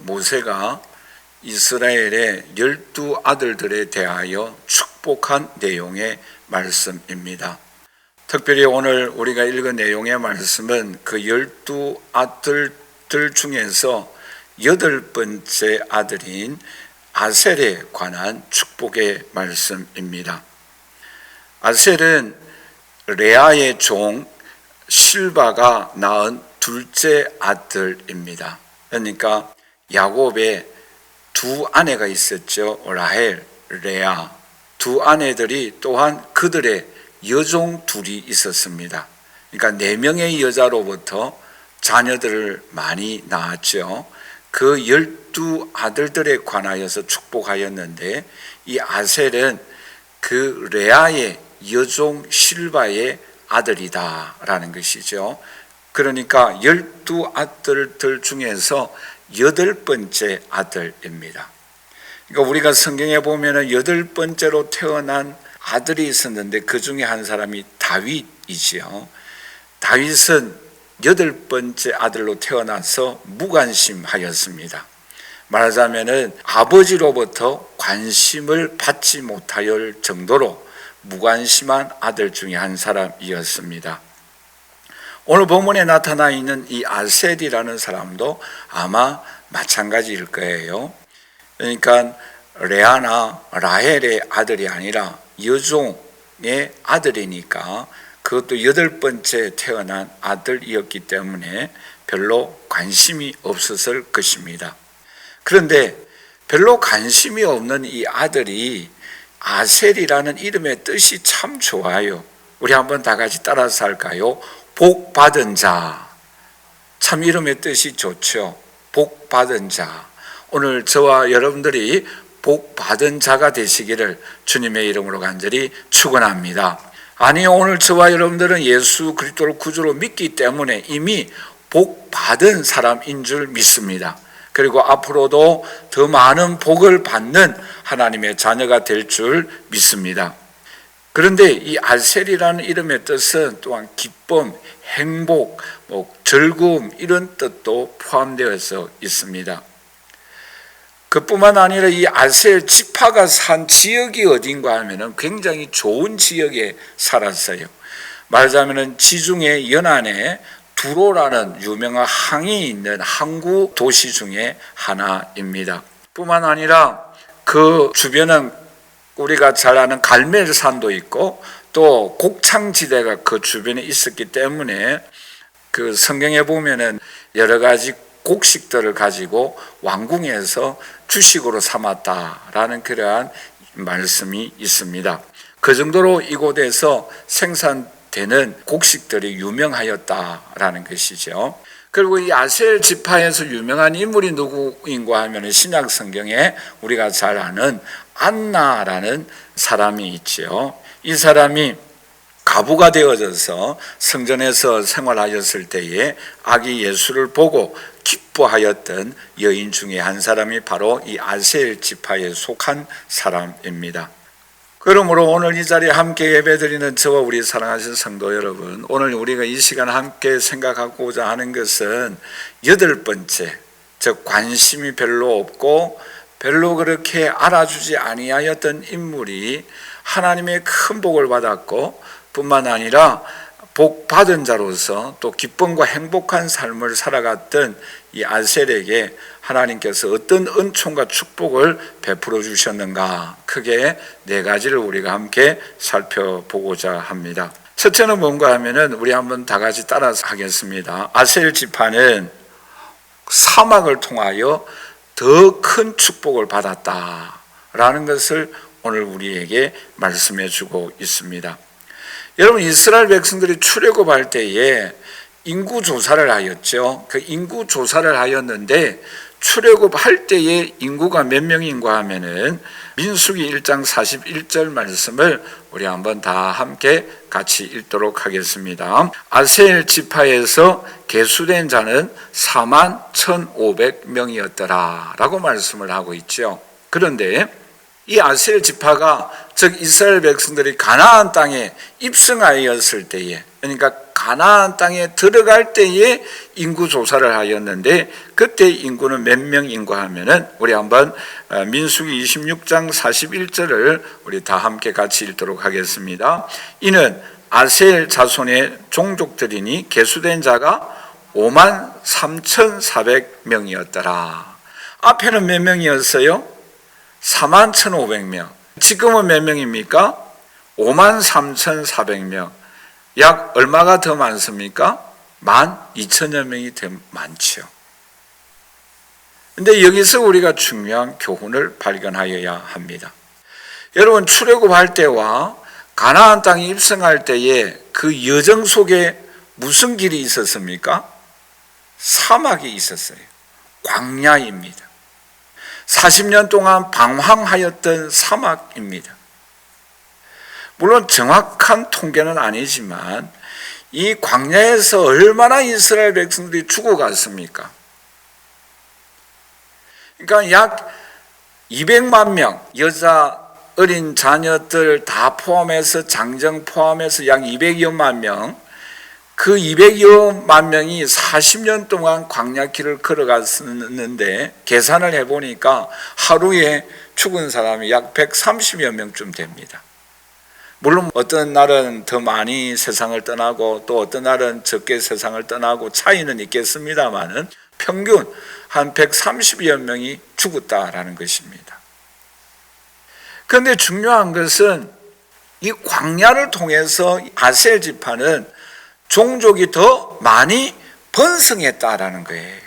모세가 이스라엘의 12아들들에 대하여 축복한 내용의 말씀입니다. 특별히 오늘 우리가 읽은 내용의 말씀은 그 12아들들 중에서 8번째 아들인 아셀에 관한 축복의 말씀입니다. 아셀은 레아의 종 실바가 낳은 둘째 아들입니다. 그러니까 야곱의 두 아내가 있었죠. 라헬, 레아. 두 아내들이 또한 그들의 여종 둘이 있었습니다. 그러니까 4명의 여자로부터 자녀들을 많이 낳았죠. 그 12아들들에 관하여서 축복하였는데, 이 아셀은 그 레아의 여종 실바의 아들이다라는 것이죠. 그러니까 12아들들 중에서 8번째 아들입니다. 그러니까 우리가 성경에 보면 8번째로 태어난 아들이 있었는데 그 중에 한 사람이 다윗이지요. 다윗은 8번째 아들로 태어나서 무관심하였습니다. 말하자면 아버지로부터 관심을 받지 못할 정도로 무관심한 아들 중에 한 사람이었습니다. 오늘 본문에 나타나 있는 이 아셀이라는 사람도 아마 마찬가지일 거예요. 그러니까 레아나 라헬의 아들이 아니라 여종의 아들이니까 그것도 8번째 태어난 아들이었기 때문에 별로 관심이 없었을 것입니다. 그런데 별로 관심이 없는 이 아들이 아셀이라는 이름의 뜻이 참 좋아요. 우리 한번 다 같이 따라서 할까요? 복 받은 자. 참 이름의 뜻이 좋죠. 복 받은 자. 오늘 저와 여러분들이 복 받은 자가 되시기를 주님의 이름으로 간절히 축원합니다. 아니, 오늘 저와 여러분들은 예수 그리스도를 구주로 믿기 때문에 이미 복 받은 사람인 줄 믿습니다. 그리고 앞으로도 더 많은 복을 받는 하나님의 자녀가 될 줄 믿습니다. 그런데 이 아셀이라는 이름의 뜻은 또한 기쁨, 행복, 즐거움 이런 뜻도 포함되어서 있습니다. 그뿐만 아니라 이 아셀 지파가 산 지역이 어딘가 하면은 굉장히 좋은 지역에 살았어요. 말하자면은 지중해 연안에 두로라는 유명한 항이 있는 항구 도시 중에 하나입니다. 뿐만 아니라 그 주변은 우리가 잘 아는 갈멜산도 있고 또 곡창지대가 그 주변에 있었기 때문에 그 성경에 보면은 여러 가지 곡식들을 가지고 왕궁에서 주식으로 삼았다라는 그러한 말씀이 있습니다. 그 정도로 이곳에서 생산되는 곡식들이 유명하였다라는 것이죠. 그리고 이 아셀 지파에서 유명한 인물이 누구인가 하면 신약 성경에 우리가 잘 아는 안나라는 사람이 있죠. 이 사람이 가부가 되어져서 성전에서 생활하였을 때에 아기 예수를 보고 기뻐하였던 여인 중에 한 사람이 바로 이 아셀 지파에 속한 사람입니다. 그러므로 오늘 이 자리에 함께 예배드리는 저와 우리 사랑하신 성도 여러분, 오늘 우리가 이 시간 함께 생각하고자 하는 것은 8번째, 즉 관심이 별로 없고 별로 그렇게 알아주지 아니하였던 인물이 하나님의 큰 복을 받았고 뿐만 아니라 복 받은 자로서 또 기쁨과 행복한 삶을 살아갔던 이 아셀에게 하나님께서 어떤 은총과 축복을 베풀어 주셨는가, 크게 4가지를 우리가 함께 살펴보고자 합니다. 첫째는 뭔가 하면은 우리 한번 다 같이 따라서 하겠습니다. 아셀 지파는 사막을 통하여 더 큰 축복을 받았다라는 것을 오늘 우리에게 말씀해 주고 있습니다. 여러분, 이스라엘 백성들이 출애굽할 때에 인구 조사를 하였죠. 그 인구 조사를 하였는데 출애굽할 때에 인구가 몇 명인가 하면은 민수기 1장 41절 말씀을 우리 한번 다 함께 같이 읽도록 하겠습니다. 아셀 지파에서 계수된 자는 41,500명이었더라 라고 말씀을 하고 있죠. 그런데 이 아셀 지파가 즉 이스라엘 백성들이 가나안 땅에 입성하였을 때에, 그러니까 가나안 땅에 들어갈 때에 인구 조사를 하였는데, 그때 인구는 몇 명인가 하면은 우리 한번 민수기 26장 41절을 우리 다 함께 같이 읽도록 하겠습니다. 이는 아셀 자손의 종족들이니 계수된 자가 53,400명이었더라. 앞에는 몇 명이었어요? 41,500명. 지금은 몇 명입니까? 53,400명. 약 얼마가 더 많습니까? 12,000여 명이 더 많죠. 근데 여기서 우리가 중요한 교훈을 발견하여야 합니다. 여러분, 출애굽할 때와 가나안 땅에 입성할 때에 그 여정 속에 무슨 길이 있었습니까? 사막이 있었어요. 광야입니다. 40년 동안 방황하였던 사막입니다. 물론 정확한 통계는 아니지만 이 광야에서 얼마나 이스라엘 백성들이 죽어갔습니까? 그러니까 약 200만 명, 여자 어린 자녀들 다 포함해서 장정 포함해서 약 200여만 명, 그 200여만 명이 40년 동안 광야길을 걸어갔었는데 계산을 해보니까 하루에 죽은 사람이 약 130여 명쯤 됩니다. 물론 어떤 날은 더 많이 세상을 떠나고 또 어떤 날은 적게 세상을 떠나고 차이는 있겠습니다만은 평균 한 130여 명이 죽었다라는 것입니다. 그런데 중요한 것은 이 광야를 통해서 아셀 지파는 종족이 더 많이 번성했다라는 거예요.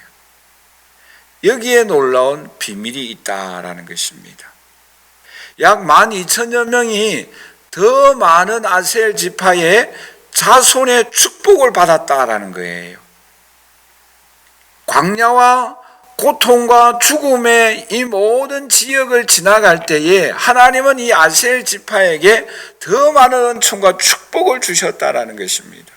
여기에 놀라운 비밀이 있다라는 것입니다. 약 12,000여 명이 더 많은 아셀 지파의 자손의 축복을 받았다라는 거예요. 광야와 고통과 죽음의 이 모든 지역을 지나갈 때에 하나님은 이 아셀 지파에게 더 많은 은총과 축복을 주셨다라는 것입니다.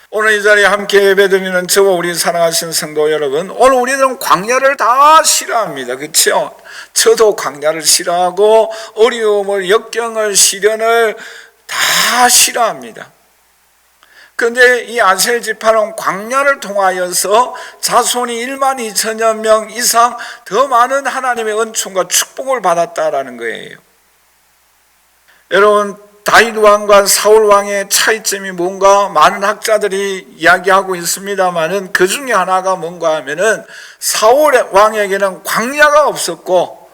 오늘 이 자리에 함께 예배드리는 저와 우리 사랑하시는 성도 여러분, 오늘 우리들은 광야를 다 싫어합니다. 그렇죠? 저도 광야를 싫어하고 어려움을, 역경을, 시련을 다 싫어합니다. 그런데 이 아셀 지파는 광야를 통하여서 자손이 12,000여 명 이상 더 많은 하나님의 은총과 축복을 받았다라는 거예요. 여러분, 다윗 왕과 사울 왕의 차이점이 뭔가 많은 학자들이 이야기하고 있습니다만은 그 중에 하나가 뭔가 하면은 사울 왕에게는 광야가 없었고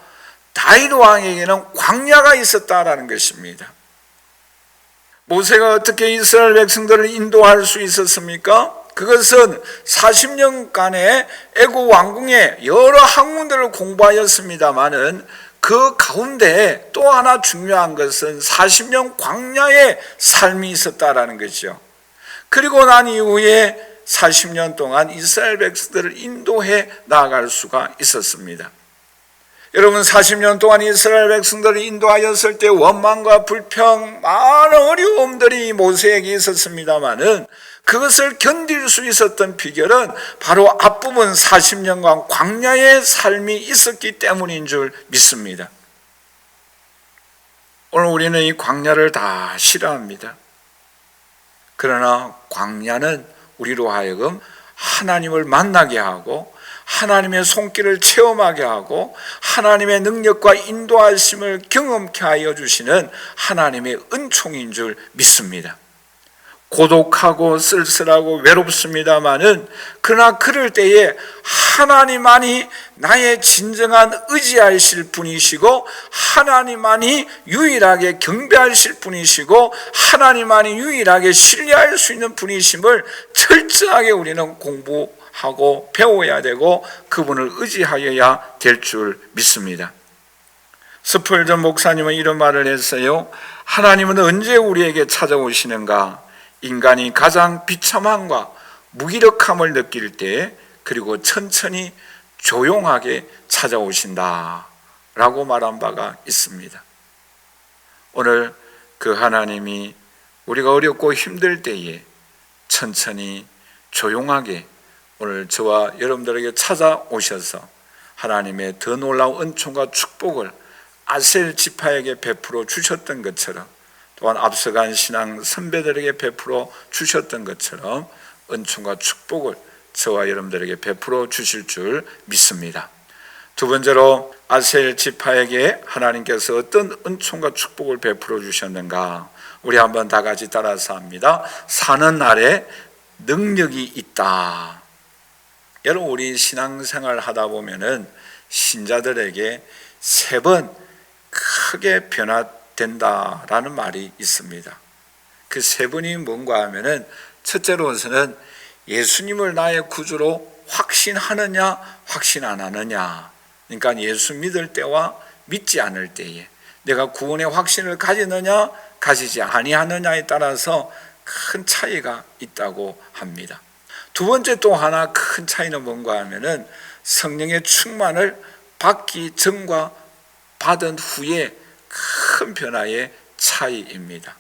다윗 왕에게는 광야가 있었다라는 것입니다. 모세가 어떻게 이스라엘 백성들을 인도할 수 있었습니까? 그것은 40년간의 애국 왕궁의 여러 학문들을 공부하였습니다마는 그 가운데 또 하나 중요한 것은 40년 광야의 삶이 있었다라는 것이죠. 그리고 난 이후에 40년 동안 이스라엘 백성들을 인도해 나아갈 수가 있었습니다. 여러분, 40년 동안 이스라엘 백성들을 인도하였을 때 원망과 불평, 많은 어려움들이 모세에게 있었습니다마는 그것을 견딜 수 있었던 비결은 바로 앞부분 40년간 광야의 삶이 있었기 때문인 줄 믿습니다. 오늘 우리는 이 광야를 다 싫어합니다. 그러나 광야는 우리로 하여금 하나님을 만나게 하고 하나님의 손길을 체험하게 하고 하나님의 능력과 인도하심을 경험케 하여 주시는 하나님의 은총인 줄 믿습니다. 고독하고 쓸쓸하고 외롭습니다마는 그러나 그럴 때에 하나님만이 나의 진정한 의지하실 분이시고 하나님만이 유일하게 경배하실 분이시고 하나님만이 유일하게 신뢰할 수 있는 분이심을 철저하게 우리는 공부하고 배워야 되고 그분을 의지하여야 될 줄 믿습니다. 스펄전 목사님은 이런 말을 했어요. 하나님은 언제 우리에게 찾아오시는가? 인간이 가장 비참함과 무기력함을 느낄 때, 그리고 천천히 조용하게 찾아오신다 라고 말한 바가 있습니다. 오늘 그 하나님이 우리가 어렵고 힘들 때에 천천히 조용하게 오늘 저와 여러분들에게 찾아오셔서 하나님의 더 놀라운 은총과 축복을 아셀 지파에게 베풀어 주셨던 것처럼 또한 앞서간 신앙 선배들에게 베풀어 주셨던 것처럼 은총과 축복을 저와 여러분들에게 베풀어 주실 줄 믿습니다. 두 번째로 아셀 지파에게 하나님께서 어떤 은총과 축복을 베풀어 주셨는가? 우리 한번 다 같이 따라서 합니다. 사는 날에 능력이 있다. 여러분, 우리 신앙생활 하다 보면은 신자들에게 3번 크게 변화된다라는 말이 있습니다. 그 3번이 뭔가 하면은 첫째로서는 예수님을 나의 구주로 확신하느냐 확신 안 하느냐. 그러니까 예수 믿을 때와 믿지 않을 때에 내가 구원의 확신을 가지느냐 가지지 아니하느냐에 따라서 큰 차이가 있다고 합니다. 두 번째 또 하나 큰 차이는 뭔가 하면은 성령의 충만을 받기 전과 받은 후에 큰 변화의 차이입니다.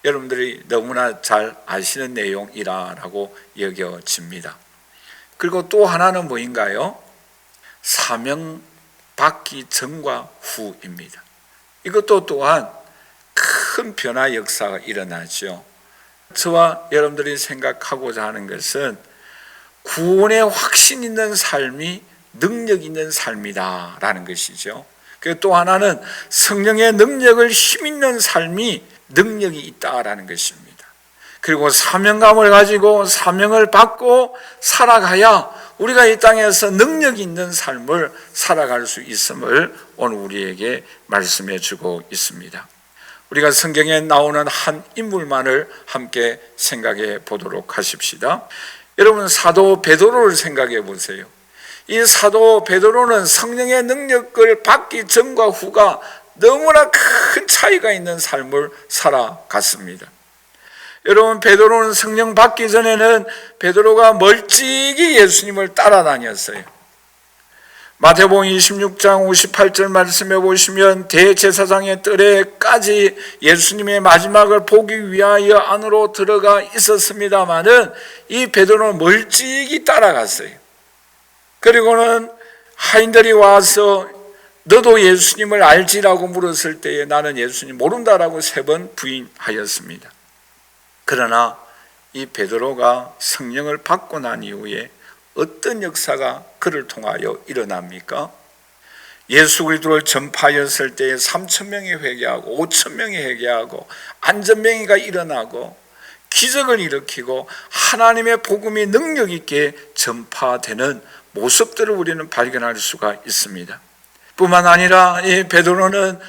여러분들이 너무나 잘 아시는 내용이라고 여겨집니다. 그리고 또 하나는 뭐인가요? 사명 받기 전과 후입니다. 이것도 또한 큰 변화 역사가 일어나죠. 저와 여러분들이 생각하고자 하는 것은 구원의 확신 있는 삶이 능력 있는 삶이다라는 것이죠. 그리고 또 하나는 성령의 능력을 힘 있는 삶이 능력이 있다라는 것입니다. 그리고 사명감을 가지고 사명을 받고 살아가야 우리가 이 땅에서 능력 있는 삶을 살아갈 수 있음을 오늘 우리에게 말씀해 주고 있습니다. 우리가 성경에 나오는 한 인물만을 함께 생각해 보도록 하십시다. 여러분, 사도 베드로를 생각해 보세요. 이 사도 베드로는 성령의 능력을 받기 전과 후가 너무나 큰 차이가 있는 삶을 살아갔습니다. 여러분, 베드로는 성령 받기 전에는 베드로가 멀찍이 예수님을 따라다녔어요. 마태복음 26장 58절 말씀해 보시면 대제사장의 뜰에까지 예수님의 마지막을 보기 위하여 안으로 들어가 있었습니다마는 이 베드로는 멀찍이 따라갔어요. 그리고는 하인들이 와서 너도 예수님을 알지라고 물었을 때에 나는 예수님 모른다라고 3번 부인하였습니다. 그러나 이 베드로가 성령을 받고 난 이후에 어떤 역사가 그를 통하여 일어납니까? 예수 그리스도를 전파하였을 때에 3,000명이 회개하고 5,000명이 회개하고 안전병이가 일어나고 기적을 일으키고 하나님의 복음이 능력 있게 전파되는 모습들을 우리는 발견할 수가 있습니다. 뿐만 아니라 이 베드로는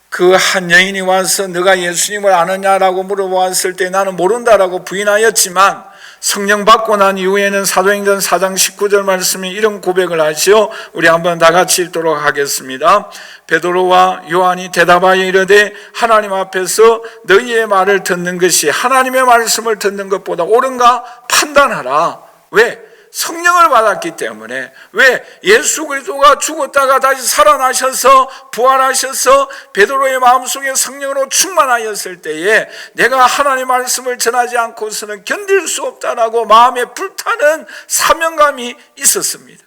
그 한 여인이 와서 너가 예수님을 아느냐라고 물어보았을 때 나는 모른다라고 부인하였지만 성령 받고 난 이후에는 사도행전 4장 19절 말씀이 이런 고백을 하시오. 우리 한번 다 같이 읽도록 하겠습니다. 베드로와 요한이 대답하여 이르되 하나님 앞에서 너희의 말을 듣는 것이 하나님의 말씀을 듣는 것보다 옳은가 판단하라. 왜? 성령을 받았기 때문에. 왜? 예수 그리스도가 죽었다가 다시 살아나셔서 부활하셔서 베드로의 마음속에 성령으로 충만하였을 때에 내가 하나님의 말씀을 전하지 않고서는 견딜 수 없다라고 마음에 불타는 사명감이 있었습니다.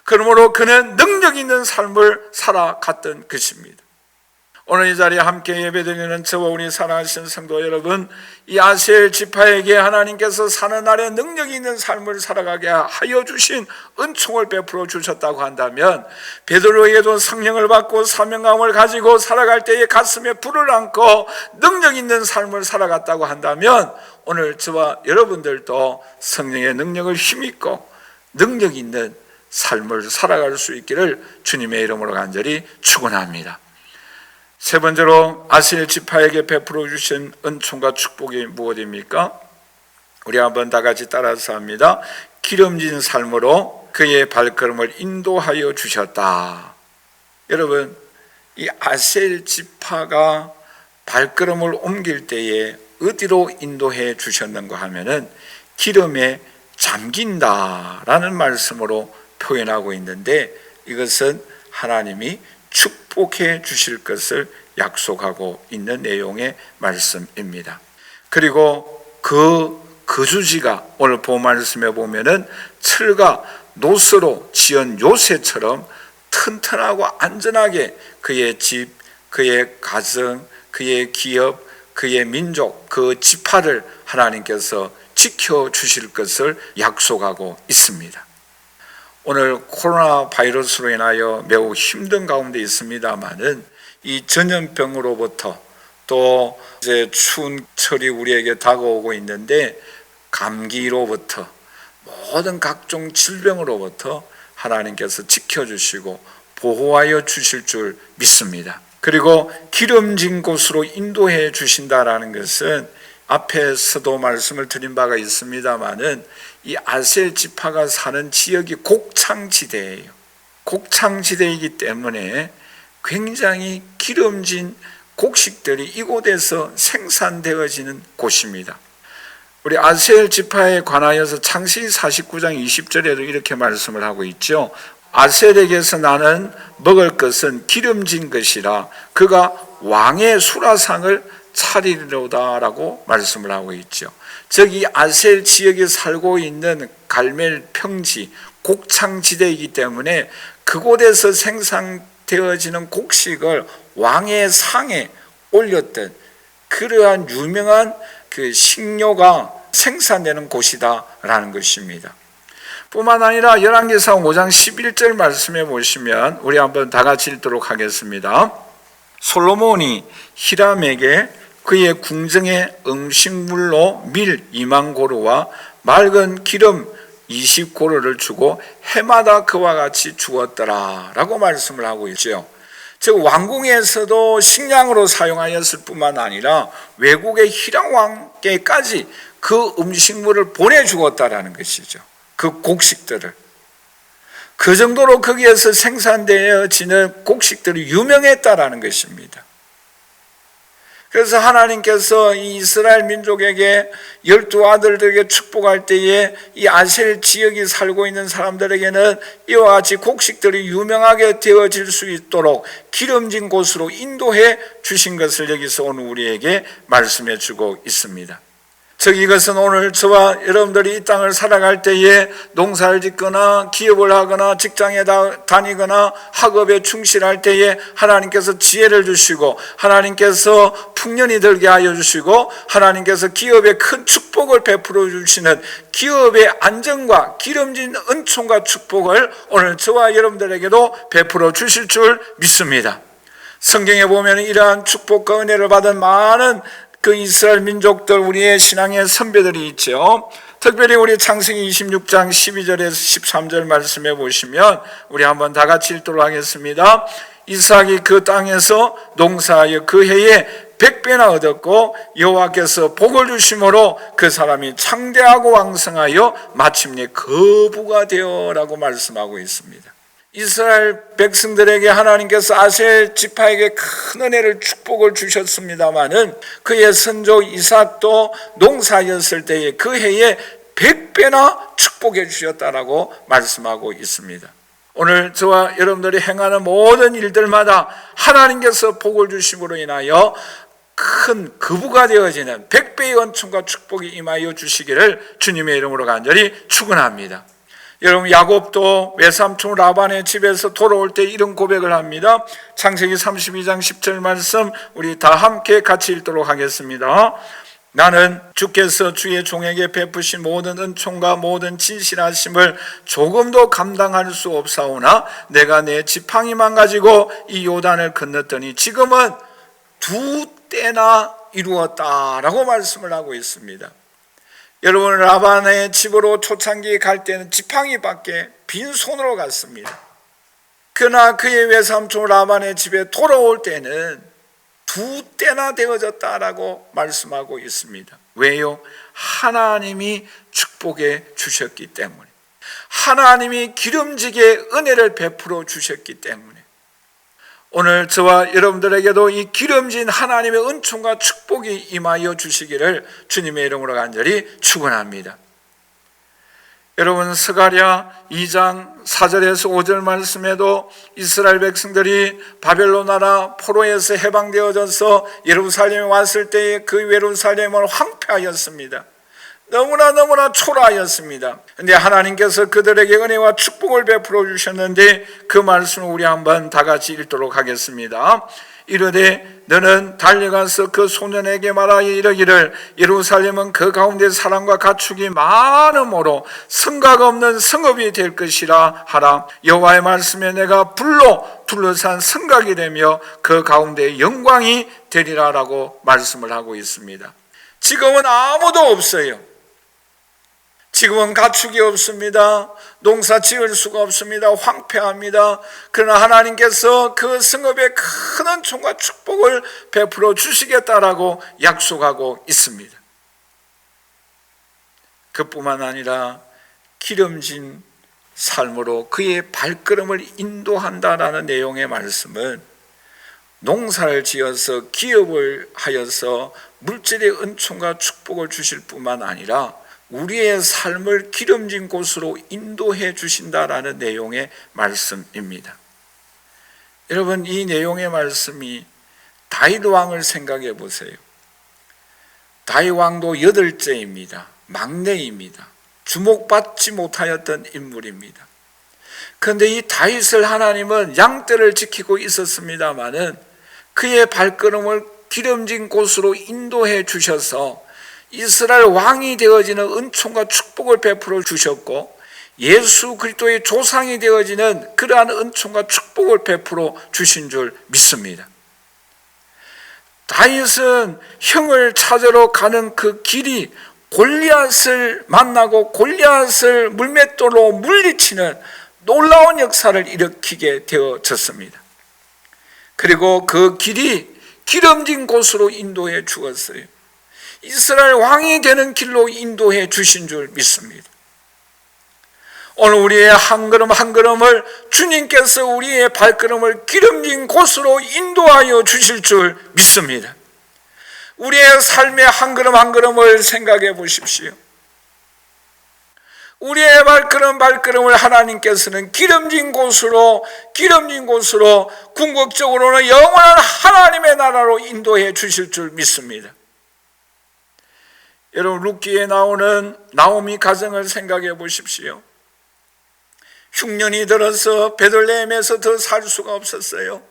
그러므로 그는 능력 있는 삶을 살아갔던 것입니다. 오늘 이 자리에 함께 예배드리는 저와 우리 사랑하시는 성도 여러분, 이 아셀 지파에게 하나님께서 사는 날에 능력이 있는 삶을 살아가게 하여 주신 은총을 베풀어 주셨다고 한다면 베드로에게도 성령을 받고 사명감을 가지고 살아갈 때에 가슴에 불을 안고 능력 있는 삶을 살아갔다고 한다면 오늘 저와 여러분들도 성령의 능력을 힘있고 능력 있는 삶을 살아갈 수 있기를 주님의 이름으로 간절히 축원합니다. 세 번째로 아셀 지파에게 베풀어 주신 은총과 축복이 무엇입니까? 우리 한번 다 같이 따라서 합니다. 기름진 삶으로 그의 발걸음을 인도하여 주셨다. 여러분, 이 아셀 지파가 발걸음을 옮길 때에 어디로 인도해 주셨는가 하면은 기름에 잠긴다라는 말씀으로 표현하고 있는데 이것은 하나님이 축복해 주실 것을 약속하고 있는 내용의 말씀입니다. 그리고 그 거주지가 오늘 본 말씀에 보면은 철과 노스로 지은 요새처럼 튼튼하고 안전하게 그의 집, 그의 가정, 그의 기업, 그의 민족, 그 지파를 하나님께서 지켜주실 것을 약속하고 있습니다. 오늘 코로나 바이러스로 인하여 매우 힘든 가운데 있습니다만은 이 전염병으로부터 또 이제 추운 철이 우리에게 다가오고 있는데 감기로부터 모든 각종 질병으로부터 하나님께서 지켜주시고 보호하여 주실 줄 믿습니다. 그리고 기름진 곳으로 인도해 주신다라는 것은 앞에서도 말씀을 드린 바가 있습니다마는 이 아셀 지파가 사는 지역이 곡창지대예요. 곡창지대이기 때문에 굉장히 기름진 곡식들이 이곳에서 생산되어지는 곳입니다. 우리 아셀 지파에 관하여서 창세기 49장 20절에도 이렇게 말씀을 하고 있죠. 아셀에게서 나는 먹을 것은 기름진 것이라 그가 왕의 수라상을 차리리로다라고 말씀을 하고 있죠. 즉 이 아셀 지역에 살고 있는 갈멜 평지 곡창지대이기 때문에 그곳에서 생산되어지는 곡식을 왕의 상에 올렸던 그러한 유명한 그 식료가 생산되는 곳이다라는 것입니다. 뿐만 아니라 열왕기상 5장 11절 말씀해 보시면 우리 한번 다 같이 읽도록 하겠습니다. 솔로몬이 히람에게 그의 궁정의 음식물로 밀 2만 고루와 맑은 기름 20고루를 주고 해마다 그와 같이 주었더라 라고 말씀을 하고 있죠. 즉 왕궁에서도 식량으로 사용하였을 뿐만 아니라 외국의 히람 왕께까지 그 음식물을 보내주었다라는 것이죠. 그 곡식들을. 그 정도로 거기에서 생산되어지는 곡식들이 유명했다라는 것입니다. 그래서 하나님께서 이 이스라엘 민족에게 12아들들에게 축복할 때에 이 아셀 지역에 살고 있는 사람들에게는 이와 같이 곡식들이 유명하게 되어질 수 있도록 기름진 곳으로 인도해 주신 것을 여기서 오늘 우리에게 말씀해 주고 있습니다. 즉 이것은 오늘 저와 여러분들이 이 땅을 살아갈 때에 농사를 짓거나 기업을 하거나 직장에 다니거나 학업에 충실할 때에 하나님께서 지혜를 주시고 하나님께서 풍년이 들게 하여 주시고 하나님께서 기업에 큰 축복을 베풀어 주시는 기업의 안정과 기름진 은총과 축복을 오늘 저와 여러분들에게도 베풀어 주실 줄 믿습니다. 성경에 보면 이러한 축복과 은혜를 받은 많은 그 이스라엘 민족들 우리의 신앙의 선배들이 있죠. 특별히 우리 창세기 26장 12절에서 13절 말씀해 보시면 우리 한번 다 같이 읽도록 하겠습니다. 이삭이 그 땅에서 농사하여 그 해에 100배나 얻었고 여호와께서 복을 주심으로 그 사람이 창대하고 왕성하여 마침내 거부가 되어라고 말씀하고 있습니다. 이스라엘 백성들에게 하나님께서 아셀 지파에게 큰 은혜를 축복을 주셨습니다마는 그의 선조 이삭도 농사였을 때에 그 해에 100배나 축복해 주셨다라고 말씀하고 있습니다. 오늘 저와 여러분들이 행하는 모든 일들마다 하나님께서 복을 주심으로 인하여 큰 거부가 되어지는 100배의 은총과 축복이 임하여 주시기를 주님의 이름으로 간절히 축원합니다. 여러분 야곱도 외삼촌 라반의 집에서 돌아올 때 이런 고백을 합니다. 창세기 32장 10절 말씀 우리 다 함께 같이 읽도록 하겠습니다. 나는 주께서 주의 종에게 베푸신 모든 은총과 모든 진실하심을 조금도 감당할 수 없사오나 내가 내 지팡이만 가지고 이 요단을 건넜더니 지금은 2때나 이루었다라고 말씀을 하고 있습니다. 여러분 라반의 집으로 초창기에 갈 때는 지팡이밖에 빈손으로 갔습니다. 그러나 그의 외삼촌 라반의 집에 돌아올 때는 2때나 되어졌다라고 말씀하고 있습니다. 왜요? 하나님이 축복해 주셨기 때문에, 하나님이 기름지게 은혜를 베풀어 주셨기 때문에 오늘 저와 여러분들에게도 이 기름진 하나님의 은총과 축복이 임하여 주시기를 주님의 이름으로 간절히 축원합니다. 여러분 스가랴 2장 4절에서 5절 말씀에도 이스라엘 백성들이 바벨론 나라 포로에서 해방되어져서 예루살렘에 왔을 때에 그 예루살렘을 황폐하였습니다. 너무나 초라하였습니다. 그런데 하나님께서 그들에게 은혜와 축복을 베풀어 주셨는데 그 말씀을 우리 한번 다 같이 읽도록 하겠습니다. 이르되 너는 달려가서 그 소년에게 말하여 이르기를 예루살렘은 그 가운데 사람과 가축이 많음으로 성각 없는 성읍이 될 것이라 하라. 여호와의 말씀에 내가 불로 둘러싼 성각이 되며 그 가운데 영광이 되리라라고 말씀을 하고 있습니다. 지금은 아무도 없어요. 지금은 가축이 없습니다. 농사 지을 수가 없습니다. 황폐합니다. 그러나 하나님께서 그 성읍에 큰 은총과 축복을 베풀어 주시겠다라고 약속하고 있습니다. 그뿐만 아니라 기름진 삶으로 그의 발걸음을 인도한다라는 내용의 말씀은 농사를 지어서 기업을 하여서 물질의 은총과 축복을 주실 뿐만 아니라 우리의 삶을 기름진 곳으로 인도해 주신다라는 내용의 말씀입니다. 여러분, 이 내용의 말씀이 다윗 왕을 생각해 보세요. 다윗 왕도 8째입니다. 막내입니다. 주목받지 못하였던 인물입니다. 그런데 이 다윗을 하나님은 양떼를 지키고 있었습니다마는 그의 발걸음을 기름진 곳으로 인도해 주셔서 이스라엘 왕이 되어지는 은총과 축복을 베풀어 주셨고 예수 그리스도의 조상이 되어지는 그러한 은총과 축복을 베풀어 주신 줄 믿습니다. 다윗은 형을 찾으러 가는 그 길이 골리앗을 만나고 골리앗을 물맷돌로 물리치는 놀라운 역사를 일으키게 되어졌습니다. 그리고 그 길이 기름진 곳으로 인도해 주었어요. 이스라엘 왕이 되는 길로 인도해 주신 줄 믿습니다. 오늘 우리의 한 걸음 한 걸음을 주님께서 우리의 발걸음을 기름진 곳으로 인도하여 주실 줄 믿습니다. 우리의 삶의 한 걸음 한 걸음을 생각해 보십시오. 우리의 발걸음을 하나님께서는 기름진 곳으로 궁극적으로는 영원한 하나님의 나라로 인도해 주실 줄 믿습니다. 여러분, 룻기에 나오는 나오미 가정을 생각해 보십시오. 흉년이 들어서 베들레헴에서 더 살 수가 없었어요.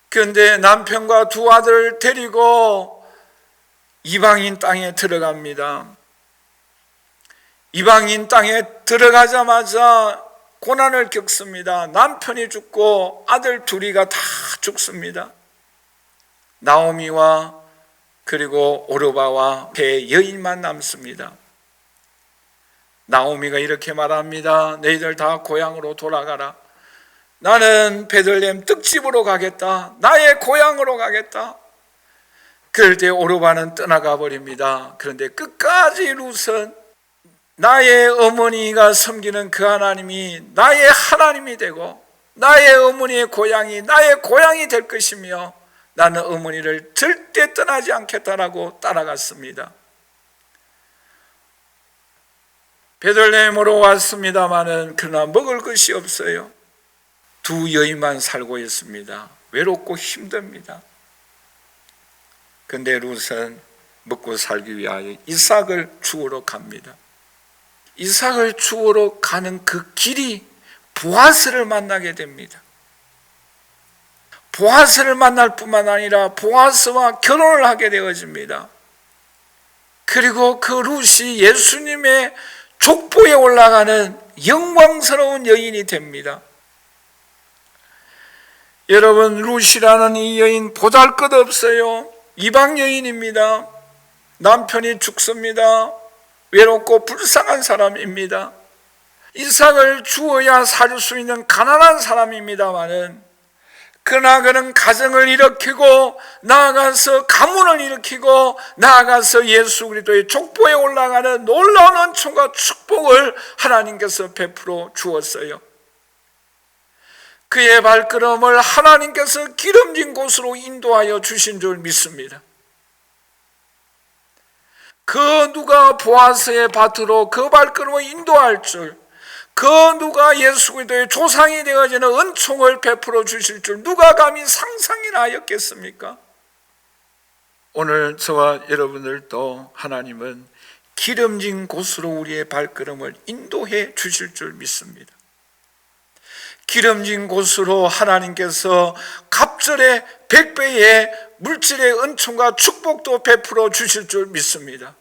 그런데 남편과 두 아들을 데리고 이방인 땅에 들어갑니다. 이방인 땅에 들어가자마자 고난을 겪습니다. 남편이 죽고 아들 둘이가 다 죽습니다. 나오미와 그리고 오르바와 배 여인만 남습니다. 나오미가 이렇게 말합니다. 너희들 다 고향으로 돌아가라. 나는 베들레헴 떡집으로 가겠다. 나의 고향으로 가겠다. 그럴 때 오르바는 떠나가 버립니다. 그런데 끝까지 룻은 나의 어머니가 섬기는 그 하나님이 나의 하나님이 되고 나의 어머니의 고향이 나의 고향이 될 것이며 나는 어머니를 절대 떠나지 않겠다라고 따라갔습니다. 베들레헴으로 왔습니다마는 그러나 먹을 것이 없어요. 두 여인만 살고 있습니다. 외롭고 힘듭니다. 그런데 룻은 먹고 살기 위하여 이삭을 주우러 갑니다. 이삭을 주우러 가는 그 길이 보아스를 만나게 됩니다. 보아스를 만날 뿐만 아니라 보아스와 결혼을 하게 되어집니다. 그리고 그 룻이 예수님의 족보에 올라가는 영광스러운 여인이 됩니다. 여러분, 룻이라는 이 여인 보잘것없어요. 이방 여인입니다. 남편이 죽습니다. 외롭고 불쌍한 사람입니다. 이삭을 주어야 살 수 있는 가난한 사람입니다마는 그러나 그는 가정을 일으키고 나아가서 가문을 일으키고 나아가서 예수 그리스도의 족보에 올라가는 놀라운 은총과 축복을 하나님께서 베풀어 주었어요. 그의 발걸음을 하나님께서 기름진 곳으로 인도하여 주신 줄 믿습니다. 그 누가 보아스의 밭으로 그 발걸음을 인도할 줄, 그 누가 예수 그리스도의 조상이 되어지는 은총을 베풀어 주실 줄 누가 감히 상상이나 하였겠습니까? 오늘 저와 여러분들도 하나님은 기름진 곳으로 우리의 발걸음을 인도해 주실 줄 믿습니다. 기름진 곳으로 하나님께서 갑절의 100배의 물질의 은총과 축복도 베풀어 주실 줄 믿습니다.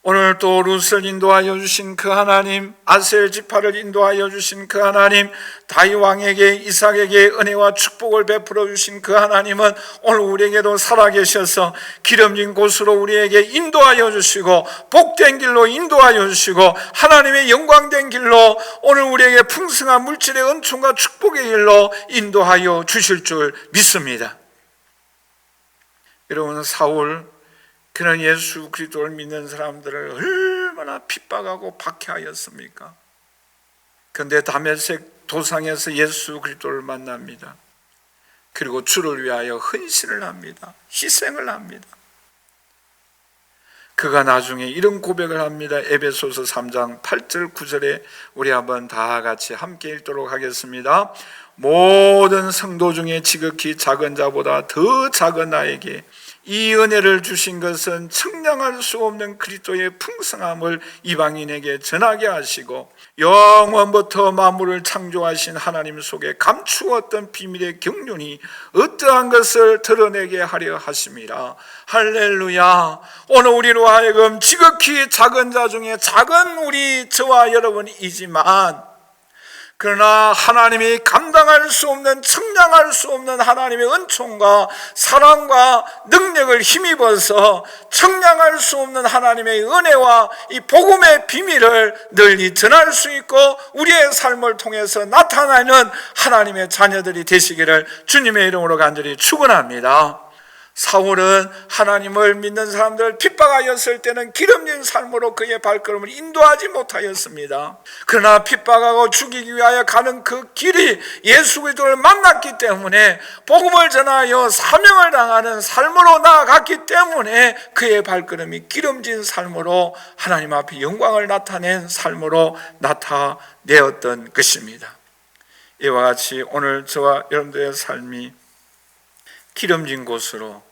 오늘 또 룻을 인도하여 주신 그 하나님, 아셀 지파를 인도하여 주신 그 하나님, 다윗 왕에게 이삭에게 은혜와 축복을 베풀어 주신 그 하나님은 오늘 우리에게도 살아계셔서 기름진 곳으로 우리에게 인도하여 주시고 복된 길로 인도하여 주시고 하나님의 영광된 길로 오늘 우리에게 풍성한 물질의 은총과 축복의 길로 인도하여 주실 줄 믿습니다. 여러분, 사울 그는 예수 그리스도를 믿는 사람들을 얼마나 핍박하고 박해하였습니까? 그런데 다메섹 도상에서 예수 그리스도를 만납니다. 그리고 주를 위하여 헌신을 합니다. 희생을 합니다. 그가 나중에 이런 고백을 합니다. 에베소서 3장 8절 9절에 우리 한번 다 같이 함께 읽도록 하겠습니다. 모든 성도 중에 지극히 작은 자보다 더 작은 나에게 이 은혜를 주신 것은 측량할 수 없는 그리스도의 풍성함을 이방인에게 전하게 하시고 영원부터 만물을 창조하신 하나님 속에 감추었던 비밀의 경륜이 어떠한 것을 드러내게 하려 하심이라. 할렐루야. 오늘 우리로 하여금 지극히 작은 자 중에 작은 우리 저와 여러분이지만 그러나 하나님이 감당할 수 없는, 측량할 수 없는 하나님의 은총과 사랑과 능력을 힘입어서 측량할 수 없는 하나님의 은혜와 이 복음의 비밀을 널리 전할 수 있고 우리의 삶을 통해서 나타나는 하나님의 자녀들이 되시기를 주님의 이름으로 간절히 축원합니다. 사울은 하나님을 믿는 사람들을 핍박하였을 때는 기름진 삶으로 그의 발걸음을 인도하지 못하였습니다. 그러나 핍박하고 죽이기 위하여 가는 그 길이 예수 그리스도를 만났기 때문에 복음을 전하여 사명을 당하는 삶으로 나아갔기 때문에 그의 발걸음이 기름진 삶으로 하나님 앞에 영광을 나타낸 삶으로 나타내었던 것입니다. 이와 같이 오늘 저와 여러분들의 삶이 기름진 곳으로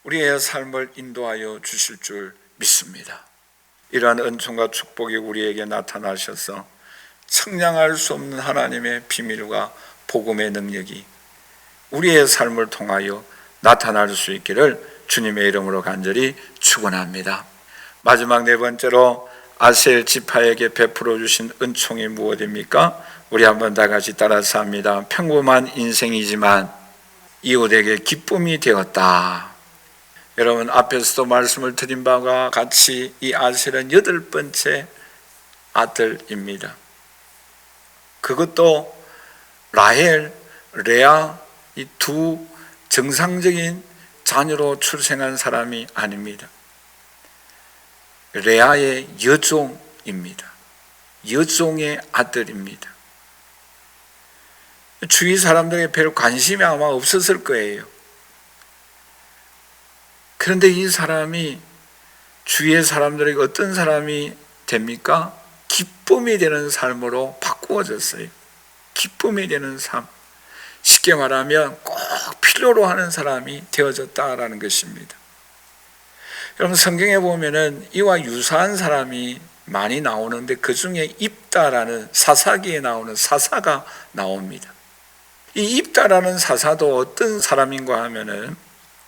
우리의 삶을 인도하여 주실 줄 믿습니다. 이러한 은총과 축복이 우리에게 나타나셔서 측량할 수 없는 하나님의 비밀과 복음의 능력이 우리의 삶을 통하여 나타날 수 있기를 주님의 이름으로 간절히 축원합니다. 마지막 네 번째로 아셀 지파에게 베풀어 주신 은총이 무엇입니까? 우리 한번 다 같이 따라서 합니다. 평범한 인생이지만 이웃에게 기쁨이 되었다. 여러분, 앞에서도 말씀을 드린 바와 같이 이 아셀은 8번째 아들입니다. 그것도 라헬, 레아 이 두 정상적인 자녀로 출생한 사람이 아닙니다. 레아의 여종입니다. 여종의 아들입니다. 주위 사람들에게 별 관심이 아마 없었을 거예요. 그런데 이 사람이 주위의 사람들에게 어떤 사람이 됩니까? 기쁨이 되는 삶으로 바꾸어졌어요. 기쁨이 되는 삶. 쉽게 말하면 꼭 필요로 하는 사람이 되어졌다라는 것입니다. 여러분, 성경에 보면은 이와 유사한 사람이 많이 나오는데 그 중에 입다라는 사사기에 나오는 사사가 나옵니다. 이 입다라는 사사도 어떤 사람인가 하면은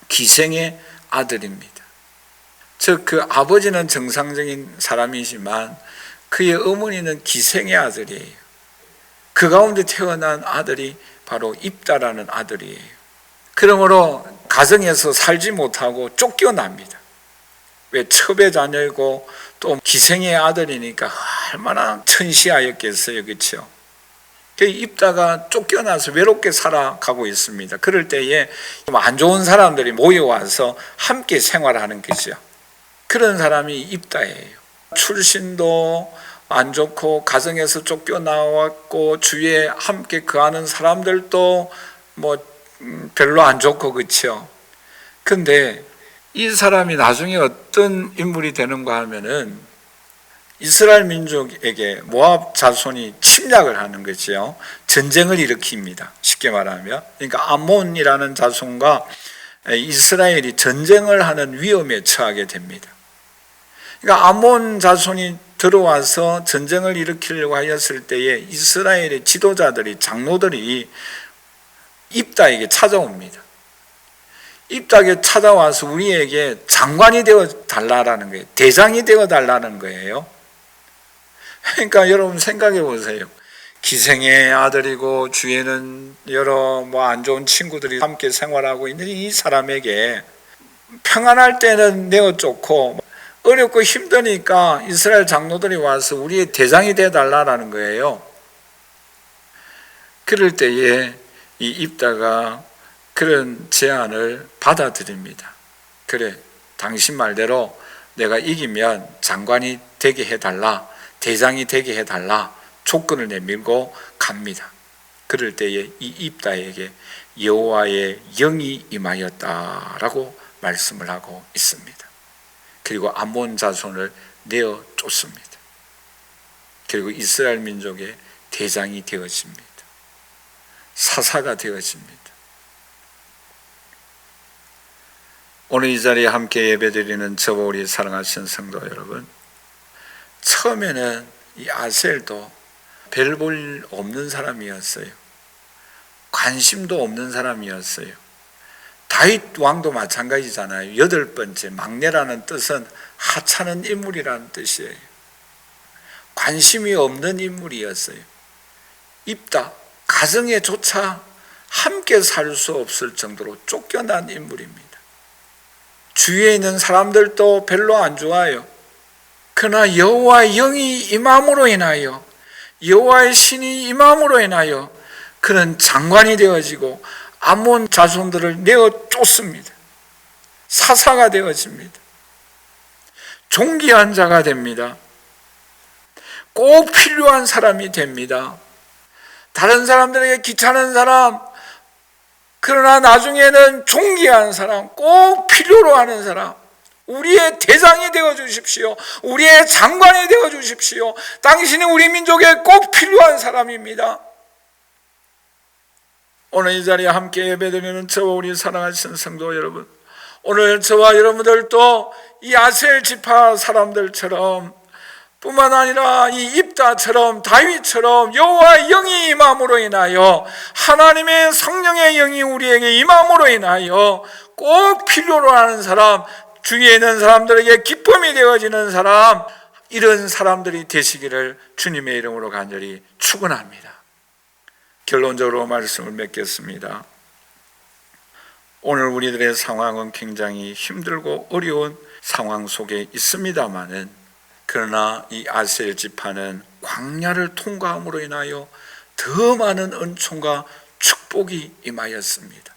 기생의 아들입니다. 즉 그 아버지는 정상적인 사람이지만 그의 어머니는 기생의 아들이에요. 그 가운데 태어난 아들이 바로 입다라는 아들이에요. 그러므로 가정에서 살지 못하고 쫓겨납니다. 왜 첩의 자녀이고 또 기생의 아들이니까 얼마나 천시하였겠어요. 그렇죠? 입다가 쫓겨나서 외롭게 살아가고 있습니다. 그럴 때에 좀 안 좋은 사람들이 모여와서 함께 생활하는 거죠. 그런 사람이 입다예요. 출신도 안 좋고 가정에서 쫓겨나왔고 주위에 함께 거하는 사람들도 별로 안 좋고 그렇죠. 근데 이 사람이 나중에 어떤 인물이 되는가 하면은 이스라엘 민족에게 모압 자손이 침략을 하는 거죠. 전쟁을 일으킵니다. 쉽게 말하면. 그러니까 암몬이라는 자손과 이스라엘이 전쟁을 하는 위험에 처하게 됩니다. 그러니까 암몬 자손이 들어와서 전쟁을 일으키려고 하였을 때에 이스라엘의 지도자들이, 장로들이 입다에게 찾아옵니다. 입다에게 찾아와서 우리에게 장관이 되어 달라라는 거예요. 대장이 되어 달라는 거예요. 그러니까 여러분 생각해 보세요. 기생의 아들이고 주위에는 여러 안 좋은 친구들이 함께 생활하고 있는 이 사람에게 평안할 때는 내어 쫓고 어렵고 힘드니까 이스라엘 장로들이 와서 우리의 대장이 되어달라는 거예요. 그럴 때에 이 입다가 그런 제안을 받아들입니다. 그래, 당신 말대로 내가 이기면 장관이 되게 해달라, 대장이 되게 해달라 조건을 내밀고 갑니다. 그럴 때에 이 입다에게 여호와의 영이 임하였다라고 말씀을 하고 있습니다. 그리고 암몬 자손을 내어 쫓습니다. 그리고 이스라엘 민족의 대장이 되어집니다. 사사가 되어집니다. 오늘 이 자리에 함께 예배드리는 저와 우리 사랑하신 성도 여러분, 처음에는 이 아셀도 별 볼 없는 사람이었어요. 관심도 없는 사람이었어요. 다윗 왕도 마찬가지잖아요. 8번째 막내라는 뜻은 하찮은 인물이라는 뜻이에요. 관심이 없는 인물이었어요. 입다, 가정에조차 함께 살 수 없을 정도로 쫓겨난 인물입니다. 주위에 있는 사람들도 별로 안 좋아요. 그러나 여호와의 영이 임함으로 인하여, 여호와의 신이 임함으로 인하여 그는 장관이 되어지고 암몬 자손들을 내어 쫓습니다. 사사가 되어집니다. 존귀한 자가 됩니다. 꼭 필요한 사람이 됩니다. 다른 사람들에게 귀찮은 사람, 그러나 나중에는 존귀한 사람, 꼭 필요로 하는 사람, 우리의 대장이 되어 주십시오. 우리의 장관이 되어 주십시오. 당신이 우리 민족에 꼭 필요한 사람입니다. 오늘 이 자리에 함께 예배드리는 저와 우리 사랑하신 성도 여러분, 오늘 저와 여러분들도 이 아셀 지파 사람들처럼 뿐만 아니라 이 입다처럼 다윗처럼 여호와의 영이 임함으로 인하여, 하나님의 성령의 영이 우리에게 임함으로 인하여 꼭 필요로 하는 사람, 주위에 있는 사람들에게 기쁨이 되어지는 사람, 이런 사람들이 되시기를 주님의 이름으로 간절히 축원합니다. 결론적으로 말씀을 맺겠습니다. 오늘 우리들의 상황은 굉장히 힘들고 어려운 상황 속에 있습니다마는, 그러나 이 아셀 지파는 광야를 통과함으로 인하여 더 많은 은총과 축복이 임하였습니다.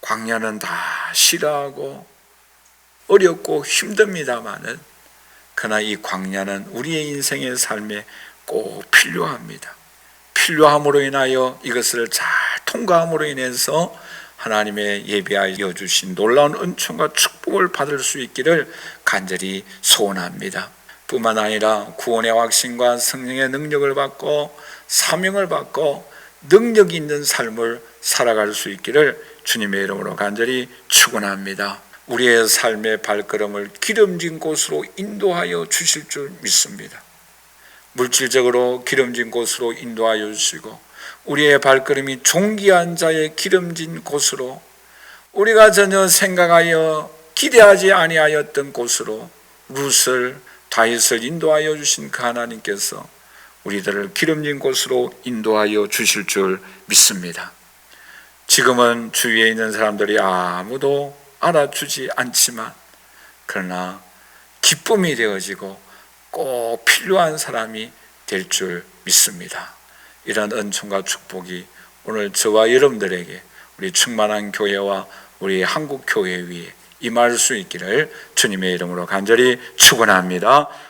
광야는 다 싫어하고 어렵고 힘듭니다마는, 그러나 이 광야는 우리의 인생의 삶에 꼭 필요합니다. 필요함으로 인하여 이것을 잘 통과함으로 인해서 하나님의 예비하여 주신 놀라운 은총과 축복을 받을 수 있기를 간절히 소원합니다. 뿐만 아니라 구원의 확신과 성령의 능력을 받고 사명을 받고 능력 있는 삶을 살아갈 수 있기를 주님의 이름으로 간절히 축원합니다. 우리의 삶의 발걸음을 기름진 곳으로 인도하여 주실 줄 믿습니다. 물질적으로 기름진 곳으로 인도하여 주시고, 우리의 발걸음이 존귀한 자의 기름진 곳으로, 우리가 전혀 생각하여 기대하지 아니하였던 곳으로 룻을, 다윗을 인도하여 주신 그 하나님께서 우리들을 기름진 곳으로 인도하여 주실 줄 믿습니다. 지금은 주위에 있는 사람들이 아무도 알아주지 않지만, 그러나 기쁨이 되어지고 꼭 필요한 사람이 될 줄 믿습니다. 이런 은총과 축복이 오늘 저와 여러분들에게, 우리 충만한 교회와 우리 한국 교회 위에 임할 수 있기를 주님의 이름으로 간절히 축원합니다.